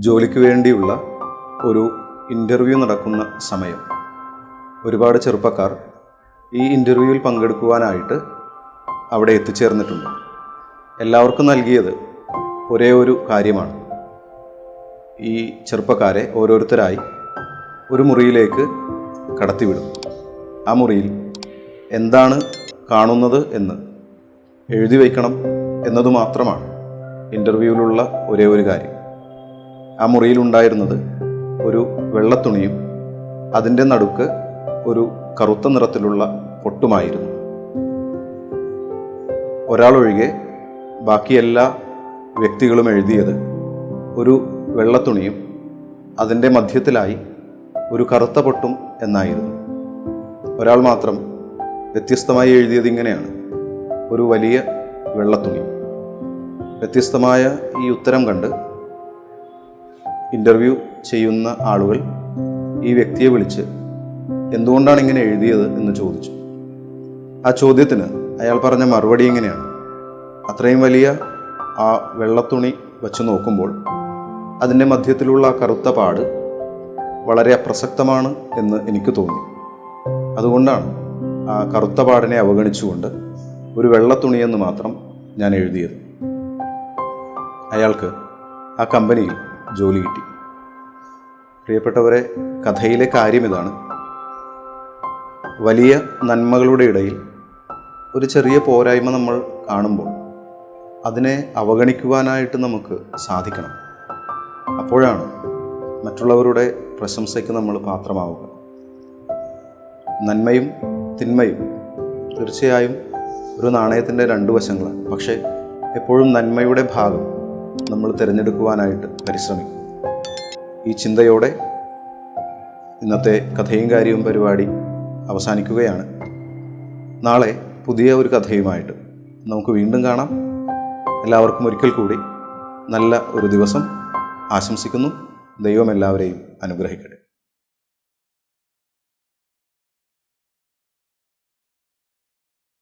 ജോലിക്ക് വേണ്ടിയുള്ള ഒരു ഇൻ്റർവ്യൂ നടക്കുന്ന സമയം. ഒരുപാട് ചെറുപ്പക്കാർ ഈ ഇൻ്റർവ്യൂവിൽ പങ്കെടുക്കുവാനായിട്ട് അവിടെ എത്തിച്ചേർന്നിട്ടുണ്ട്. എല്ലാവർക്കും നൽകിയത് ഒരേ ഒരു കാര്യമാണ്. ഈ ചെറുപ്പക്കാരെ ഓരോരുത്തരായി ഒരു മുറിയിലേക്ക് കടത്തിവിടും. ആ മുറിയിൽ എന്താണ് കാണുന്നത് എന്ന് എഴുതി വയ്ക്കണം എന്നതു മാത്രമാണ് ഇൻ്റർവ്യൂവിലുള്ള ഒരേ ഒരു കാര്യം. ആ മുറിയിലുണ്ടായിരുന്നത് ഒരു വെള്ളത്തുണിയും അതിൻ്റെ നടുക്ക് ഒരു കറുത്ത നിറത്തിലുള്ള പൊട്ടുമായിരുന്നു. ഒരാളൊഴികെ ബാക്കി എല്ലാ വ്യക്തികളും എഴുതിയത് ഒരു വെള്ളത്തുണിയും അതിൻ്റെ മധ്യത്തിലായി ഒരു കറുത്ത പൊട്ടും എന്നായിരുന്നു. ഒരാൾ മാത്രം വ്യത്യസ്തമായി എഴുതിയത് ഇങ്ങനെയാണ്: ഒരു വലിയ വെള്ളത്തുണി. വ്യത്യസ്തമായ ഈ ഉത്തരം കണ്ട് ഇൻ്റർവ്യൂ ചെയ്യുന്ന ആളുകൾ ഈ വ്യക്തിയെ വിളിച്ച് എന്തുകൊണ്ടാണ് ഇങ്ങനെ എഴുതിയത് എന്ന് ചോദിച്ചു. ആ ചോദ്യത്തിന് അയാൾ പറഞ്ഞ മറുപടി ഇങ്ങനെയാണ്: അത്രയും വലിയ ആ വെള്ളത്തുണി വച്ച് നോക്കുമ്പോൾ അതിൻ്റെ മധ്യത്തിലുള്ള ആ കറുത്ത പാട് വളരെ അപ്രസക്തമാണ് എന്ന് എനിക്ക് തോന്നി. അതുകൊണ്ടാണ് ആ കറുത്ത പാടിനെ അവഗണിച്ചുകൊണ്ട് ഒരു വെള്ളത്തുണിയെന്ന് മാത്രം ഞാൻ എഴുതിയത്. അയാൾക്ക് ആ കമ്പനിയിൽ ജോലി കിട്ടി. പ്രിയപ്പെട്ടവരെ, കഥയിലെ കാര്യം ഇതാണ്: വലിയ നന്മകളുടെ ഇടയിൽ ഒരു ചെറിയ പോരായ്മ നമ്മൾ കാണുമ്പോൾ അതിനെ അവഗണിക്കുവാനായിട്ട് നമുക്ക് സാധിക്കണം. അപ്പോഴാണ് മറ്റുള്ളവരുടെ പ്രശംസയ്ക്ക് നമ്മൾ പാത്രമാവുക. നന്മയും തിന്മയും തീർച്ചയായും ഒരു നാണയത്തിൻ്റെ രണ്ട് വശങ്ങളാണ്. പക്ഷേ എപ്പോഴും നന്മയുടെ ഭാഗം നമ്മൾ തിരഞ്ഞെടുക്കുവാനായിട്ട് പരിശ്രമിക്കും. ഈ ചിന്തയോടെ ഇന്നത്തെ കഥയും കാര്യവും പരിപാടി അവസാനിക്കുകയാണ്. നാളെ പുതിയ ഒരു കഥയുമായിട്ട് നമുക്ക് വീണ്ടും കാണാം. എല്ലാവർക്കും ഒരിക്കൽ കൂടി നല്ല ഒരു ദിവസം ആശംസിക്കുന്നു. ദൈവം എല്ലാവരെയും അനുഗ്രഹിക്കട്ടെ.